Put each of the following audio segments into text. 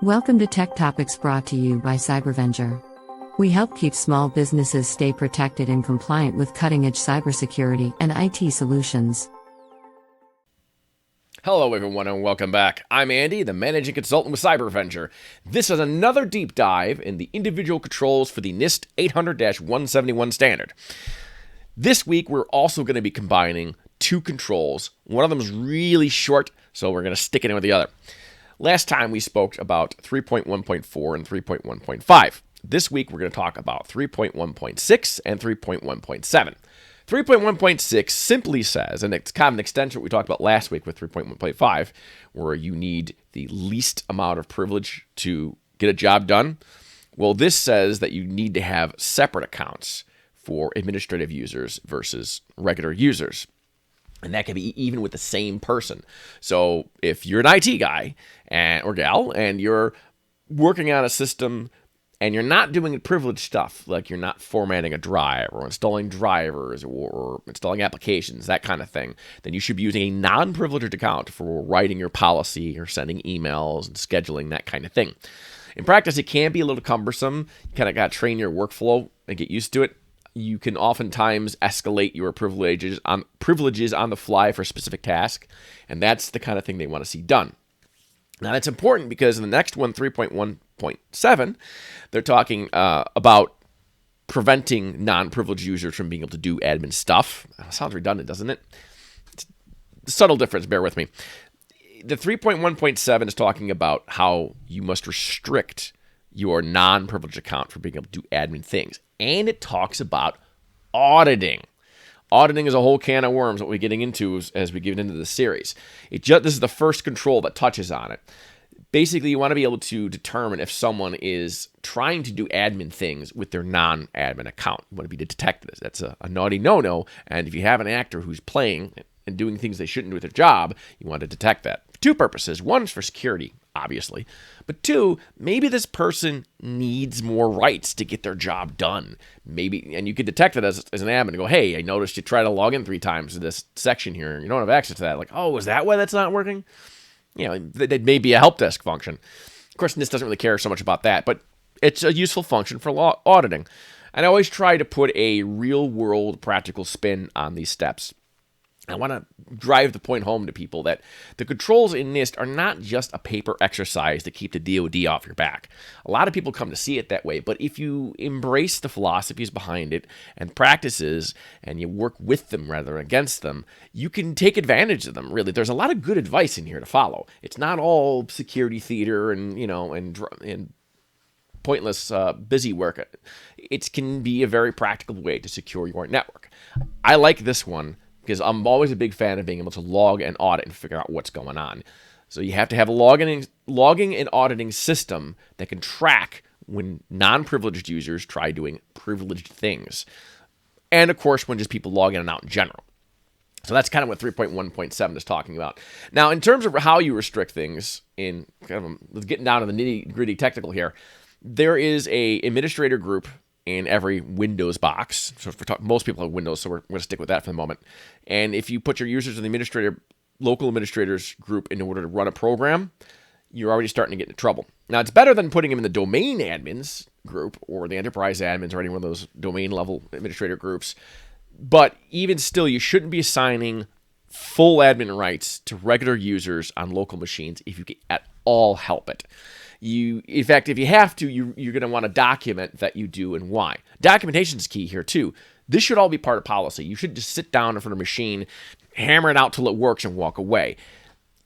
Welcome to Tech Topics brought to you by Cybervenger. We help keep small businesses stay protected and compliant with cutting-edge cybersecurity and IT solutions. Hello everyone and welcome back. I'm Andy, the managing consultant with Cybervenger. This is another deep dive in the individual controls for the NIST 800-171 standard. This week we're also going to be combining two controls. One of them is really short, so we're going to stick it in with the other. Last time we spoke about 3.1.4 and 3.1.5. This week we're going to talk about 3.1.6 and 3.1.7. 3.1.6 simply says, and it's kind of an extension of what we talked about last week with 3.1.5, where you need the least amount of privilege to get a job done. Well, this says that you need to have separate accounts for administrative users versus regular users. And that can be even with the same person. So if you're an IT guy or gal and you're working on a system and you're not doing privileged stuff, like you're not formatting a drive or installing drivers or installing applications, that kind of thing, then you should be using a non-privileged account for writing your policy or sending emails and scheduling, that kind of thing. In practice, it can be a little cumbersome. You kind of got to train your workflow and get used to it. You can oftentimes escalate your privileges on the fly for a specific task, and that's the kind of thing they want to see done. Now, that's important because in the next one, 3.1.7, they're talking about preventing non-privileged users from being able to do admin stuff. Sounds redundant, doesn't it? It's a subtle difference, bear with me. The 3.1.7 is talking about how you must restrict your non-privileged account from being able to do admin things. And it talks about auditing. Auditing is a whole can of worms, what we're getting into as we get into the series. This is the first control that touches on it. Basically, you want to be able to determine if someone is trying to do admin things with their non-admin account. You want to be detected. That's a naughty no-no. And if you have an actor who's playing and doing things they shouldn't do with their job, you want to detect that. For two purposes. One is for security, obviously. But two, maybe this person needs more rights to get their job done. Maybe, and you could detect it as an admin and go, hey, I noticed you tried to log in 3 times to this section here. You don't have access to that. Like, oh, is that why that's not working? You know, that may be a help desk function. Of course, NIST doesn't really care so much about that, but it's a useful function for auditing. And I always try to put a real-world practical spin on these steps. I want to drive the point home to people that the controls in NIST are not just a paper exercise to keep the DoD off your back. A lot of people come to see it that way, but if you embrace the philosophies behind it and practices and you work with them rather than against them, you can take advantage of them, really. There's a lot of good advice in here to follow. It's not all security theater and pointless busy work. It can be a very practical way to secure your network. I like this one because I'm always a big fan of being able to log and audit and figure out what's going on. So you have to have a logging and auditing system that can track when non-privileged users try doing privileged things. And of course, when just people log in and out in general. So that's kind of what 3.1.7 is talking about. Now, in terms of how you restrict things, let's get down to the nitty-gritty technical here. There is a administrator group in every Windows box. So most people have Windows, so we're going to stick with that for the moment. And if you put your users in the local administrators group in order to run a program, you're already starting to get into trouble. Now, it's better than putting them in the domain admins group or the enterprise admins or any one of those domain level administrator groups. But even still, you shouldn't be assigning full admin rights to regular users on local machines if you can at all help it. In fact, if you have to, you're going to want to document that you do and why. Documentation is key here too. This should all be part of policy. You should just sit down in front of a machine, hammer it out till it works, and walk away.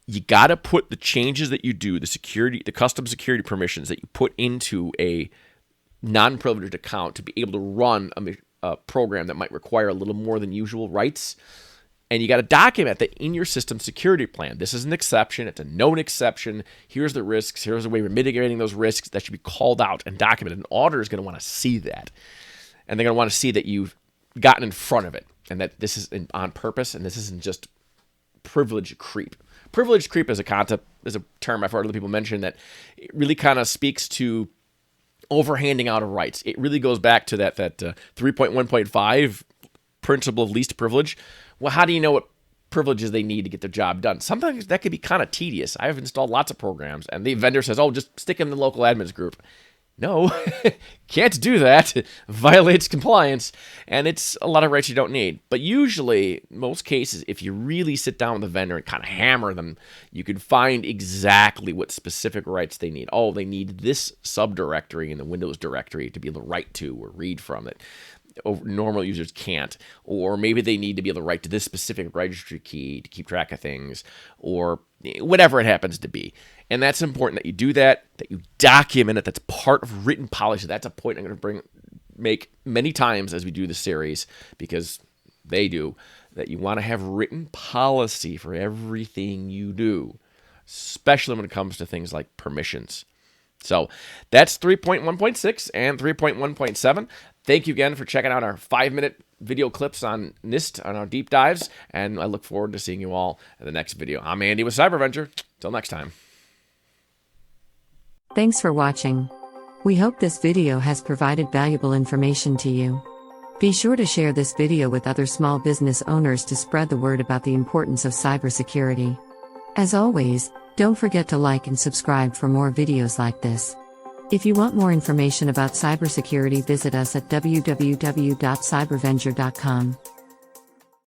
You got to put the changes that you do, the custom security permissions that you put into a non-privileged account to be able to run a program that might require a little more than usual rights. And you got to document that in your system security plan. This is an exception. It's a known exception. Here's the risks. Here's the way we're mitigating those risks. That should be called out and documented. An auditor is going to want to see that. And they're going to want to see that you've gotten in front of it and that this is on purpose and this isn't just privilege creep. Privilege creep is a concept, is a term I've heard other people mention that it really kind of speaks to overhanding out of rights. It really goes back to that 3.1.5 principle of least privilege. Well, how do you know what privileges they need to get their job done. Sometimes that could be kind of tedious. I've installed lots of programs, and the vendor says, oh, just stick them in the local admins group. No, can't do that. Violates compliance, and it's a lot of rights you don't need. But usually, most cases, if you really sit down with the vendor and kind of hammer them, you can find exactly what specific rights they need. Oh, they need this subdirectory in the Windows directory to be able to write to or read from it. Normal users can't. Or maybe they need to be able to write to this specific registry key to keep track of things, or whatever it happens to be. And that's important that you do that you document it. That's part of written policy. That's a point I'm going to make many times as we do the series, because they do, that you want to have written policy for everything you do, especially when it comes to things like permissions. So that's 3.1.6 and 3.1.7. Thank you again for checking out our 5-minute video clips on NIST, on our deep dives, and I look forward to seeing you all in the next video. I'm Andy with CyberVenture. Till next time. Thanks for watching. We hope this video has provided valuable information to you. Be sure to share this video with other small business owners to spread the word about the importance of cybersecurity. As always, don't forget to like and subscribe for more videos like this. If you want more information about cybersecurity, visit us at www.cyberventure.com.